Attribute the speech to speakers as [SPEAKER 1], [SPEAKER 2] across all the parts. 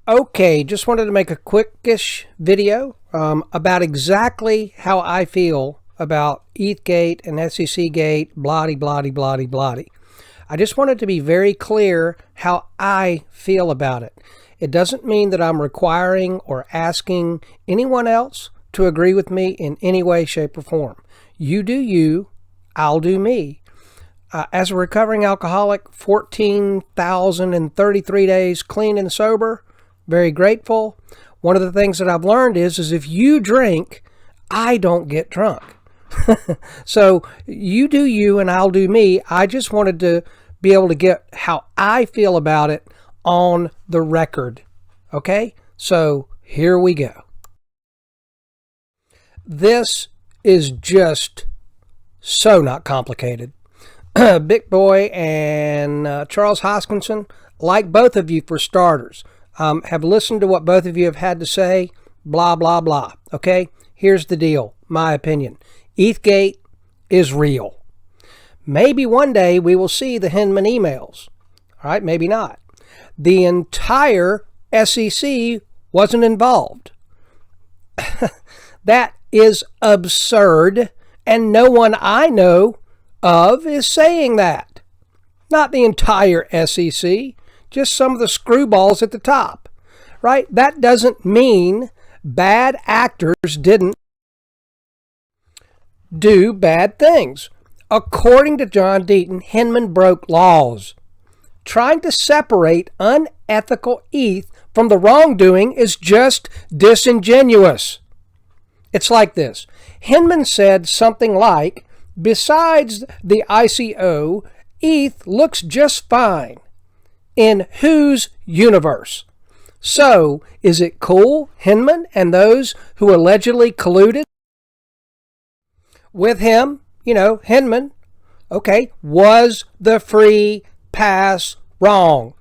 [SPEAKER 1] Okay, just wanted to make a quickish video about exactly how I feel about ETHgate and SEC gate, bloody, bloody, bloody, bloody. I just wanted to be very clear how I feel about it. It doesn't mean that I'm requiring or asking anyone else to agree with me in any way, shape, or form. You do you, I'll do me. As a recovering alcoholic, 14,033 days clean and sober, very grateful. One of the things that I've learned is if you drink, I don't get drunk. So you do you and I'll do me. I just wanted to be able to get how I feel about it on the record. Okay? So here we go. This is just so not complicated. Big Boy and Charles Hoskinson, like both of you for starters, have listened to what both of you have had to say, blah, blah, blah. Okay? Here's the deal, my opinion. ETHgate is real. Maybe one day we will see the Hinman emails. All right, maybe not. The entire SEC wasn't involved. That is absurd, and no one I know of is saying that. Not the entire SEC, just some of the screwballs at the top, right? That doesn't mean bad actors didn't do bad things. According to John Deaton, Hinman broke laws. Trying to separate unethical ETH from the wrongdoing is just disingenuous. It's like this. Hinman said something like, besides the ICO, ETH looks just fine. In whose universe? So, is it cool, Hinman and those who allegedly colluded with him? You know, Hinman. Okay, was the free pass wrong?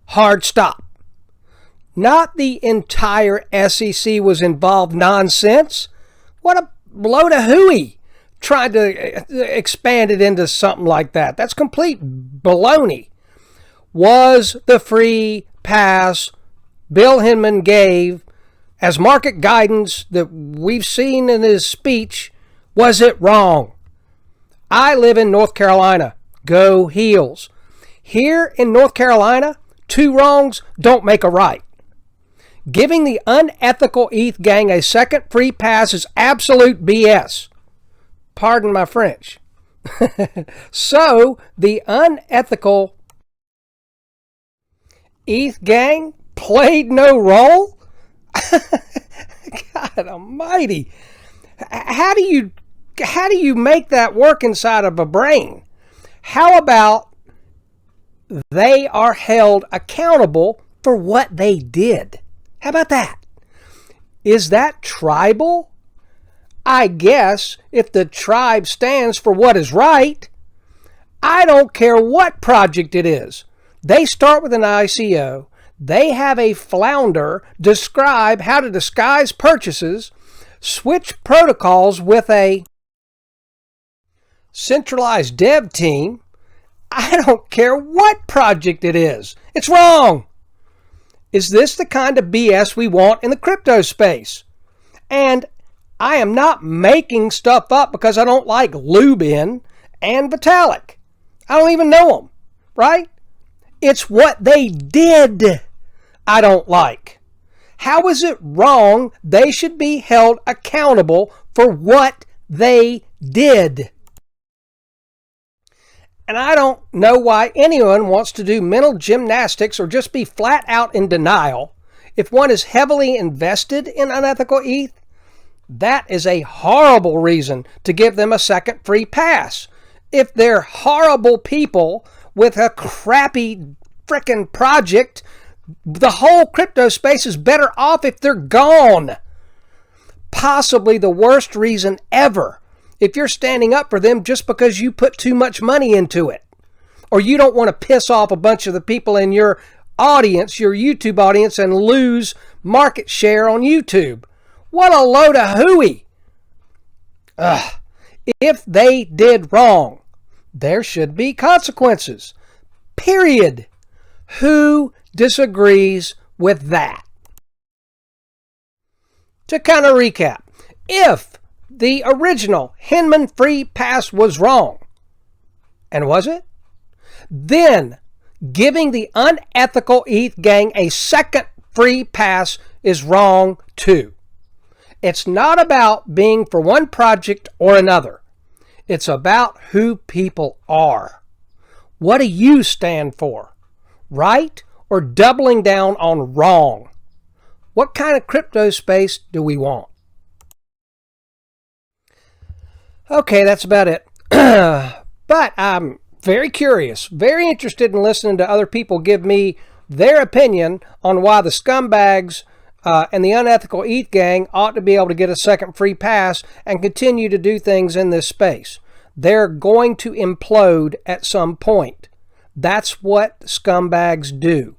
[SPEAKER 1] Hard stop. Not the entire SEC was involved nonsense. What a load of hooey. Tried to expand it into something like that. That's complete baloney. Was the free pass Bill Hinman gave as market guidance that we've seen in his speech, was it wrong? I live in North Carolina. Go Heels. Here in North Carolina, two wrongs don't make a right. Giving the unethical ETH gang a second free pass is absolute BS. Pardon my French. So, the unethical ETH gang played no role? God almighty. How do you make that work inside of a brain? How about they are held accountable for what they did? How about that? Is that tribal? I guess if the tribe stands for what is right, I don't care what project it is. They start with an ICO. They have a flounder describe how to disguise purchases, switch protocols with a centralized dev team. I don't care what project it is. It's wrong. Is this the kind of BS we want in the crypto space? And I am not making stuff up because I don't like Lubin and Vitalik. I don't even know them, right? It's what they did I don't like. How is it wrong they should be held accountable for what they did? And I don't know why anyone wants to do mental gymnastics or just be flat out in denial. If one is heavily invested in unethical ETH, that is a horrible reason to give them a second free pass. If they're horrible people with a crappy frickin' project, the whole crypto space is better off if they're gone. Possibly the worst reason ever. If you're standing up for them just because you put too much money into it, or you don't want to piss off a bunch of the people in your audience, your YouTube audience, and lose market share on YouTube. What a load of hooey. If they did wrong, there should be consequences. Period. Who disagrees with that? to kind of recap, if the original Hinman free pass was wrong, and was it? Then giving the unethical ETH gang a second free pass is wrong too. It's not about being for one project or another. It's about who people are. What do you stand for? Right or doubling down on wrong? What kind of crypto space do we want? Okay, that's about it. But I'm very curious, very interested in listening to other people give me their opinion on why the scumbags and the unethical ETH gang ought to be able to get a second free pass and continue to do things in this space. They're going to implode at some point. That's what scumbags do,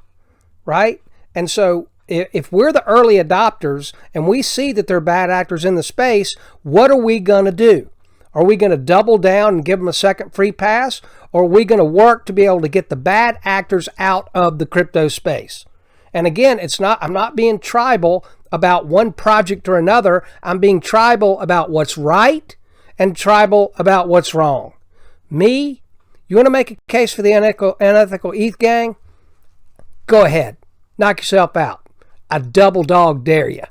[SPEAKER 1] right? And so if we're the early adopters and we see that they're bad actors in the space, what are we going to do? Are we going to double down and give them a second free pass? Or are we going to work to be able to get the bad actors out of the crypto space? And again, I'm not being tribal about one project or another. I'm being tribal about what's right and tribal about what's wrong. Me, you want to make a case for the unethical ETH gang? Go ahead. Knock yourself out. I double dog dare you.